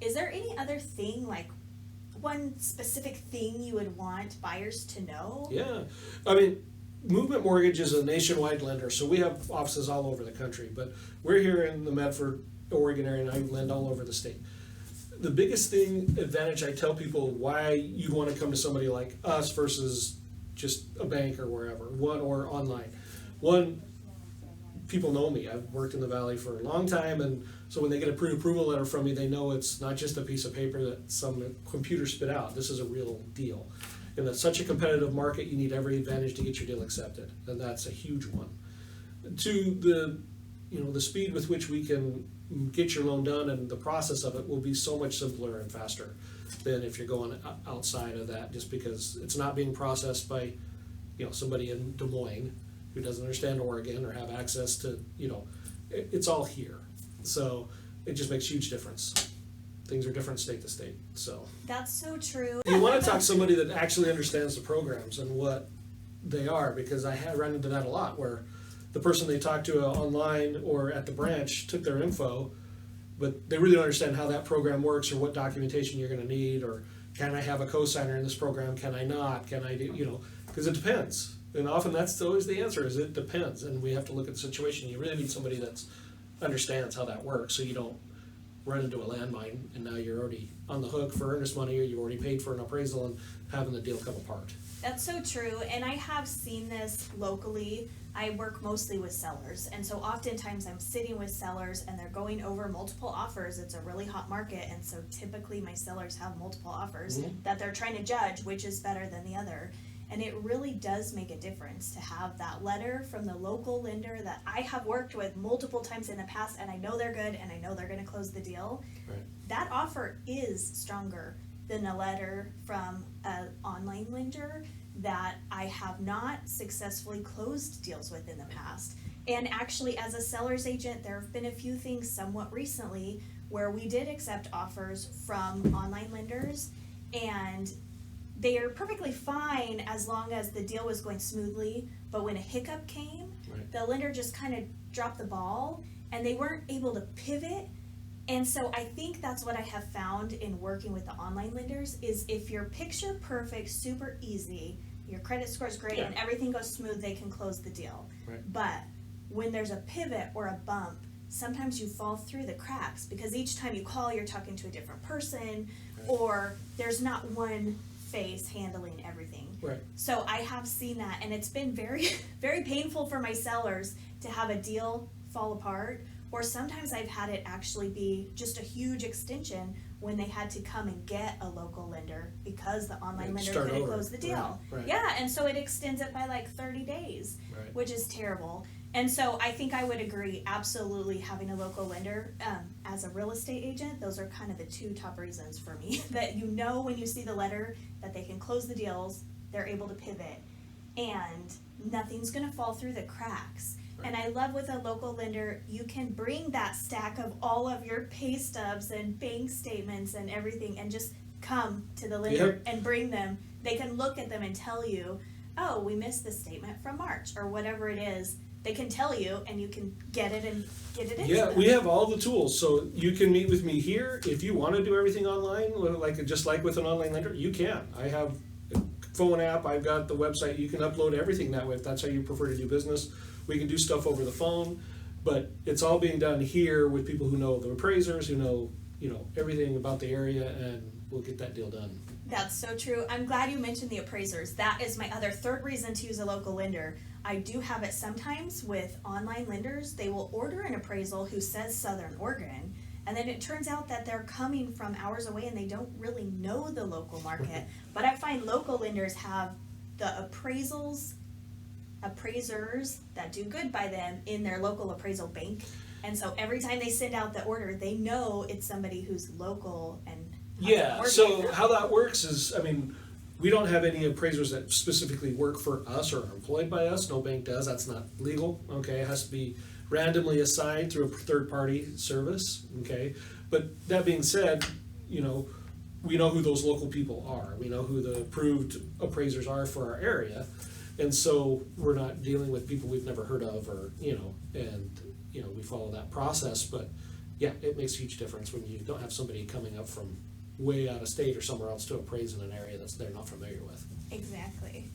Is there any other thing, like one specific thing you would want buyers to know? Yeah, I mean, Movement Mortgage is a nationwide lender, so we have offices all over the country, but we're here in the Medford, Oregon area, and I lend all over the state. The biggest advantage I tell people why you want to come to somebody like us versus just a bank or wherever, or online. One, people know me. I've worked in the Valley for a long time, and so when they get a pre-approval letter from me, they know it's not just a piece of paper that some computer spit out. This is a real deal. And it's such a competitive market, you need every advantage to get your deal accepted, and that's a huge one. To the speed with which we can get your loan done, and the process of it will be so much simpler and faster than if you're going outside of that, just because it's not being processed by somebody in Des Moines who doesn't understand Oregon or have access to it's all here. So it just makes a huge difference. Things are different state to state. So that's so true. You want to talk to somebody that actually understands the programs and what they are, because I have run into that a lot, where the person they talk to online or at the branch took their info, but they really don't understand how that program works or what documentation you're going to need, or can I have a cosigner in this program, can I not, can I do, because it depends. And often that's always the answer, is it depends, and we have to look at the situation. You really need somebody that understands how that works, so you don't run into a landmine and now you're already on the hook for earnest money, or you've already paid for an appraisal and having the deal come apart. That's so true, and I have seen this locally. I work mostly with sellers, and so oftentimes I'm sitting with sellers and they're going over multiple offers. It's a really hot market, and so typically my sellers have multiple offers that they're trying to judge which is better than the other. And it really does make a difference to have that letter from the local lender that I have worked with multiple times in the past, and I know they're good and I know they're going to close the deal. Right. That offer is stronger than a letter from an online lender that I have not successfully closed deals with in the past. And actually, as a seller's agent, there have been a few things somewhat recently where we did accept offers from online lenders, and they are perfectly fine as long as the deal was going smoothly, but when a hiccup came, the lender just kind of dropped the ball and they weren't able to pivot. And so I think that's what I have found in working with the online lenders, is if you're picture perfect, super easy, your credit score is great and everything goes smooth, they can close the deal. But when there's a pivot or a bump, sometimes you fall through the cracks because each time you call, you're talking to a different person, or there's not one face handling everything. So I have seen that, and it's been very, very painful for my sellers to have a deal fall apart, or sometimes I've had it actually be just a huge extension when they had to come and get a local lender because the online lender couldn't close the deal. Yeah, and so it extends it by like 30 days, which is terrible. And so I think I would agree, absolutely, having a local lender. As a real estate agent, those are kind of the two top reasons for me, that when you see the letter that they can close the deals, they're able to pivot, and nothing's going to fall through the cracks. And I love with a local lender, you can bring that stack of all of your pay stubs and bank statements and everything and just come to the lender and bring them. They can look at them and tell you, oh, we missed the statement from March, or whatever it is. They can tell you, and you can get it and get it into them. We have all the tools, so you can meet with me here. If you want to do everything online, just like with an online lender, you can. I have a phone app, I've got the website, you can upload everything that way if that's how you prefer to do business. We can do stuff over the phone, but it's all being done here with people who know the appraisers, who know everything about the area, and we'll get that deal done. That's so true. I'm glad you mentioned the appraisers. That is my other third reason to use a local lender. I do have it sometimes with online lenders. They will order an appraisal who says Southern Oregon, and then it turns out that they're coming from hours away and they don't really know the local market. But I find local lenders have the appraisers that do good by them in their local appraisal bank. And so every time they send out the order, they know it's somebody who's local and so how that works is, we don't have any appraisers that specifically work for us or are employed by us. No bank does. That's not legal. Okay, it has to be randomly assigned through a third-party service. Okay, but that being said, we know who those local people are. We know who the approved appraisers are for our area, and so we're not dealing with people we've never heard of, or we follow that process. But yeah, it makes a huge difference when you don't have somebody coming up from way out of state or somewhere else to appraise in an area that's they're not familiar with. Exactly.